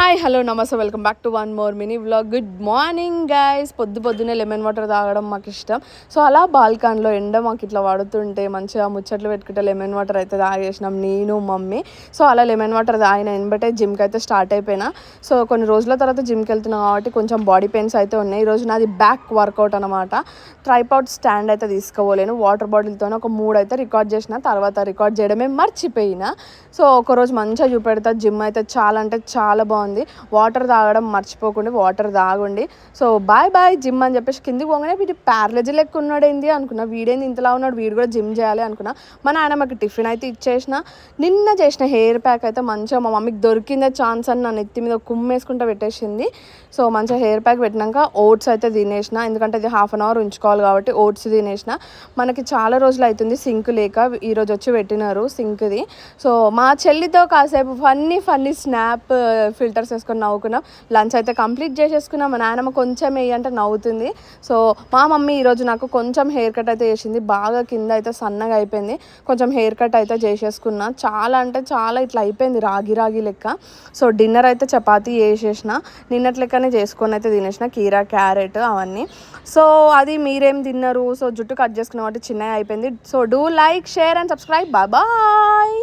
Hi hello నమస్తే welcome back to one more mini vlog. Good morning guys. పొద్దున్నే lemon water తాగడం మాకు ఇష్టం. సో అలా బాల్కన్లో ఎండ మాకు ఇట్లా పడుతుంటే మంచిగా ముచ్చట్లు పెట్టుకుంటే లెమన్ వాటర్ అయితే తాగేసినాం నేను మమ్మీ. సో అలా లెమన్ వాటర్ తాగిన వెంబటే జిమ్కి అయితే స్టార్ట్ అయిపోయినా. సో కొన్ని రోజుల తర్వాత జిమ్కి వెళ్తున్నా కాబట్టి కొంచెం బాడీ పెయిన్స్ అయితే ఉన్నాయి. ఈరోజు నాది బ్యాక్ వర్కౌట్ అనమాట. ట్రైపాడ్ స్టాండ్ అయితే తీసుకోలేను, వాటర్ బాటిల్తోనే ఒక 3 అయితే రికార్డ్ చేసిన, తర్వాత రికార్డ్ చేయడమే మర్చిపోయినా. సో ఒకరోజు మంచిగా చూపెడతా. జిమ్ అయితే చాలా అంటే చాలా బాగుంది. వాటర్ తాగడం మర్చిపోకుండా వాటర్ తాగండి. సో బాయ్ బాయ్ జిమ్ అని చెప్పేసి కిందికి పోగానే వీడి ప్యారలజీ లెక్క ఉన్నాడేంది అనుకున్నా. వీడేంది ఇంతలా ఉన్నాడు, వీడు కూడా జిమ్ చేయాలి అనుకున్నా. మా నాన్నమ్మకి టిఫిన్ అయితే ఇచ్చేసిన. నిన్న చేసిన హెయిర్ ప్యాక్ అయితే మంచిగా మా మమ్మీకి దొరికిందే ఛాన్స్ అని నా నెత్తి మీద కుమ్మేసుకుంటూ పెట్టేసింది. సో మంచిగా హెయిర్ ప్యాక్ పెట్టినాక ఓట్స్ అయితే తినేసిన, ఎందుకంటే ఇది ½ అవర్ ఉంచుకోవాలి కాబట్టి ఓట్స్ తినేసిన. మనకి చాలా రోజులు అవుతుంది సింక్ లేక, ఈరోజు వచ్చి పెట్టినారు సింక్ది. సో మా చెల్లితో కాసేపు ఫన్నీ స్నాప్ ఫిల్టర్స్ వేసుకొని నవ్వుకున్నాం. లంచ్ అయితే కంప్లీట్ చేసేసుకున్నాం. మా నాయనమ్మ కొంచెం వేయంటే నవ్వుతుంది. సో మా మమ్మీ ఈరోజు నాకు కొంచెం హెయిర్ కట్ అయితే చేసింది. బాగా కింద అయితే సన్నగా అయిపోయింది. కొంచెం హెయిర్ కట్ అయితే చేసేసుకున్నా. చాలా అంటే చాలా ఇట్లా అయిపోయింది రాగి లెక్క. సో డిన్నర్ అయితే చపాతీ చేసేసిన, నిన్నటి లెక్కనే చేసుకొని అయితే తినేసిన, కీరా క్యారెట్ అవన్నీ. సో అది మీరేం తిన్నారు? సో జుట్టు కట్ చేసుకున్న కాబట్టి చిన్నగా అయిపోయింది. So do like, share and subscribe. Bye.